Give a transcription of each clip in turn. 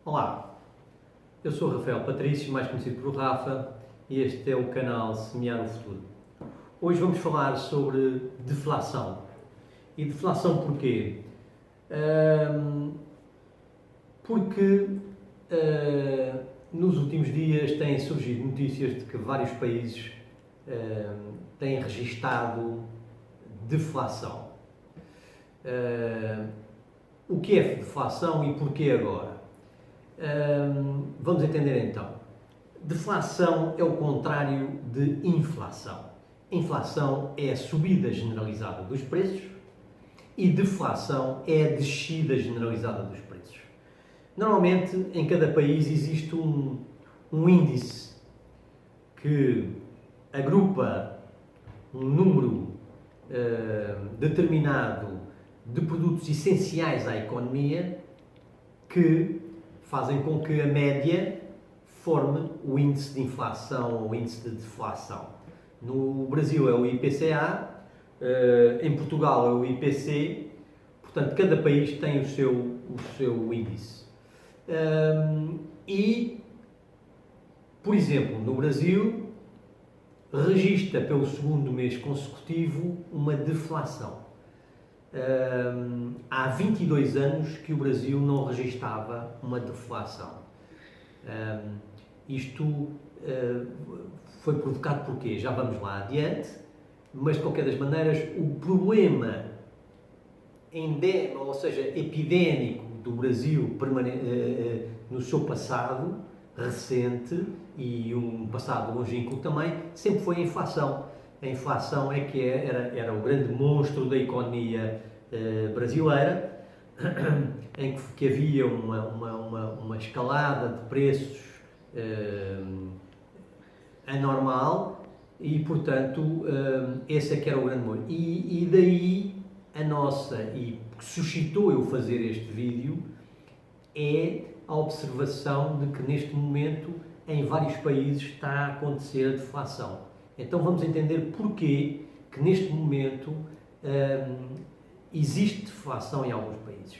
Olá, eu sou Rafael Patrício, mais conhecido por Rafa, e este é o canal Semear o Futuro. Hoje vamos falar sobre deflação. E deflação porquê? Porque nos últimos dias têm surgido notícias de que vários países têm registado deflação. O que é deflação e porquê agora? Vamos entender então. Deflação é o contrário de inflação. Inflação é a subida generalizada dos preços e deflação é a descida generalizada dos preços. Normalmente, em cada país existe um índice que agrupa um número determinado de produtos essenciais à economia que fazem com que a média forme o índice de inflação ou o índice de deflação. No Brasil é o IPCA, em Portugal é o IPC, portanto cada país tem o seu índice. E, por exemplo, no Brasil registra pelo segundo mês consecutivo uma deflação. Há 22 anos que o Brasil não registava uma deflação. Isto foi provocado por quê? Já vamos lá adiante, mas de qualquer das maneiras o problema endémico, ou seja, epidémico do Brasil no seu passado recente e um passado longínquo também, sempre foi a inflação. A inflação é que era o grande monstro da economia brasileira, em que havia uma escalada de preços anormal e, portanto, esse é que era o grande monstro. E daí e que suscitou eu fazer este vídeo, é a observação de que neste momento em vários países está a acontecer a deflação. Então vamos entender porquê que neste momento existe deflação em alguns países.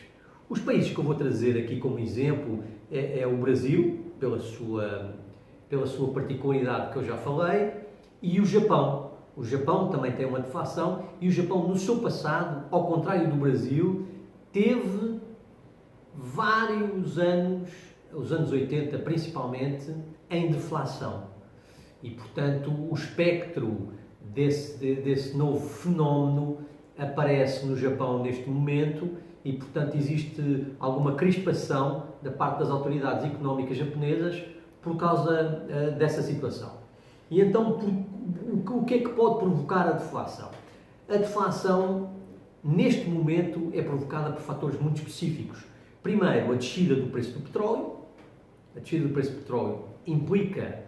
Os países que eu vou trazer aqui como exemplo é o Brasil, pela sua particularidade que eu já falei, e o Japão. O Japão também tem uma deflação e o Japão, no seu passado, ao contrário do Brasil, teve vários anos, os anos 80 principalmente, em deflação. E, portanto, o espectro desse novo fenómeno aparece no Japão neste momento e, portanto, existe alguma crispação da parte das autoridades económicas japonesas por causa dessa situação. E então, o que é que pode provocar a deflação? A deflação, neste momento, é provocada por fatores muito específicos. Primeiro, a descida do preço do petróleo. A descida do preço do petróleo implica,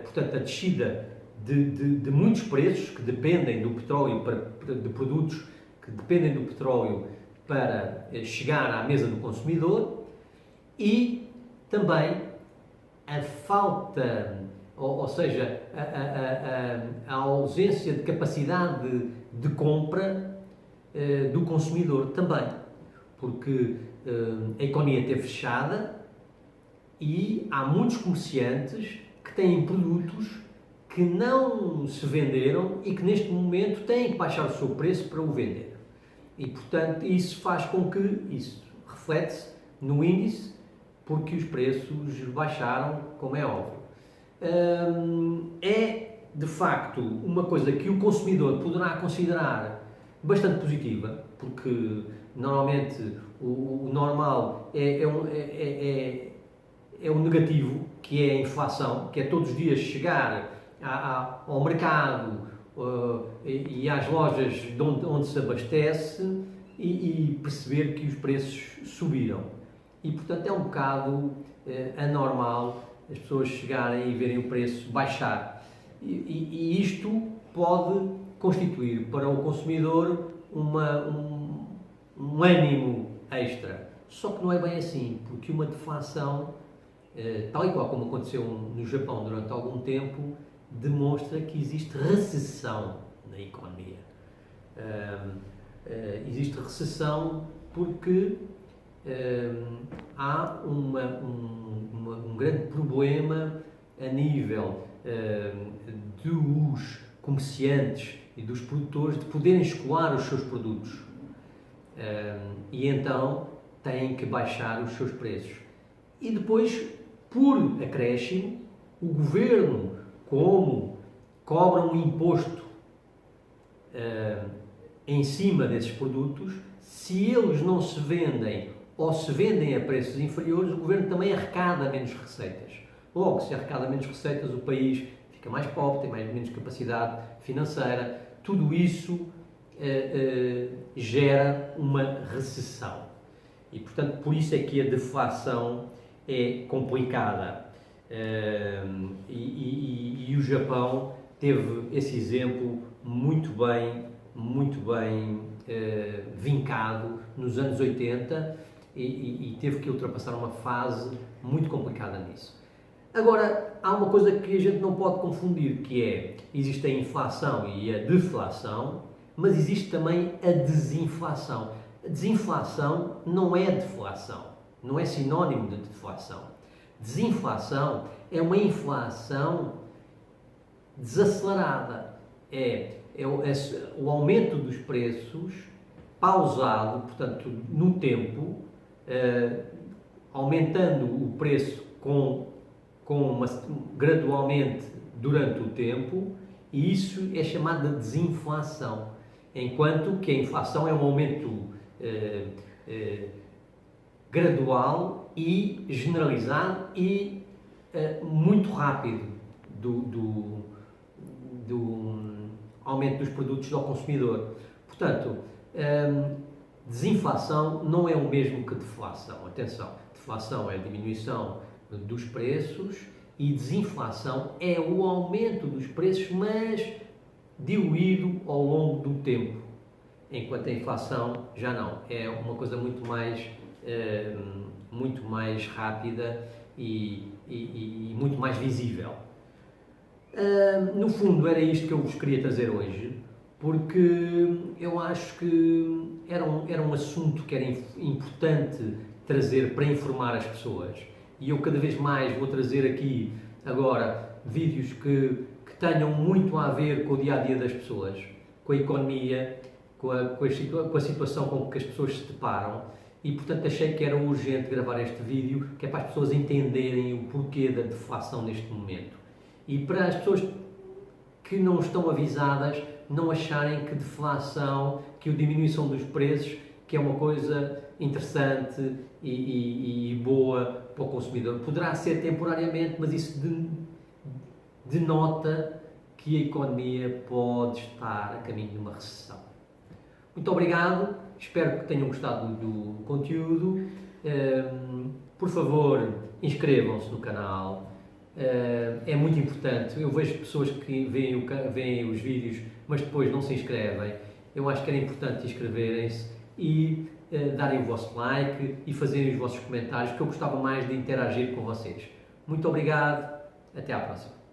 portanto, a descida de muitos preços que dependem do petróleo, de produtos que dependem do petróleo para chegar à mesa do consumidor, e também a falta, ou seja, a ausência de capacidade de compra do consumidor também, porque a economia esteve fechada e há muitos comerciantes que têm produtos que não se venderam e que neste momento têm que baixar o seu preço para o vender. E, portanto, isso faz com que, isso reflete-se no índice, porque os preços baixaram, como é óbvio. É, de facto, uma coisa que o consumidor poderá considerar bastante positiva, porque, normalmente, o normal é o negativo, que é a inflação, que é todos os dias chegar ao mercado e às lojas onde se abastece e perceber que os preços subiram. E, portanto, é um bocado anormal as pessoas chegarem e verem o preço baixar. E isto pode constituir para o consumidor um ânimo extra. Só que não é bem assim, porque uma deflação, tal e qual como aconteceu no Japão durante algum tempo, demonstra que existe recessão na economia. Existe recessão porque há um grande problema a nível dos comerciantes e dos produtores de poderem escoar os seus produtos. E então têm que baixar os seus preços. E depois, por acréscimo, o governo, como cobra um imposto em cima desses produtos, se eles não se vendem ou se vendem a preços inferiores, o governo também arrecada menos receitas. Logo, se arrecada menos receitas, o país fica mais pobre, tem menos capacidade financeira. Tudo isso gera uma recessão. E, portanto, por isso é que a deflação é complicada. E o Japão teve esse exemplo muito bem vincado nos anos 80 e teve que ultrapassar uma fase muito complicada nisso. Agora, há uma coisa que a gente não pode confundir, que é, existe a inflação e a deflação, mas existe também a desinflação. A desinflação não é deflação, não é sinónimo de deflação. Desinflação é uma inflação desacelerada, é o aumento dos preços pausado, portanto, no tempo, aumentando o preço gradualmente durante o tempo, e isso é chamado de desinflação, enquanto que a inflação é um aumento gradual e generalizado e muito rápido do aumento dos produtos ao consumidor. Portanto, desinflação não é o mesmo que deflação. Atenção, deflação é a diminuição dos preços e desinflação é o aumento dos preços, mas diluído ao longo do tempo, enquanto a inflação já não. É uma coisa muito mais rápida e muito mais visível. No fundo, era isto que eu vos queria trazer hoje, porque eu acho que era um assunto que era importante trazer para informar as pessoas. E eu cada vez mais vou trazer aqui agora vídeos que tenham muito a ver com o dia-a-dia das pessoas, com a economia, com a situação com que as pessoas se deparam. E, portanto, achei que era urgente gravar este vídeo, que é para as pessoas entenderem o porquê da deflação neste momento. E para as pessoas que não estão avisadas, não acharem que deflação, que a diminuição dos preços, que é uma coisa interessante e boa para o consumidor. Poderá ser temporariamente, mas isso denota que a economia pode estar a caminho de uma recessão. Muito obrigado, espero que tenham gostado do conteúdo. Por favor, inscrevam-se no canal. É muito importante. Eu vejo pessoas que veem os vídeos, mas depois não se inscrevem. Eu acho que era importante inscreverem-se e darem o vosso like e fazerem os vossos comentários, que eu gostava mais de interagir com vocês. Muito obrigado, até à próxima.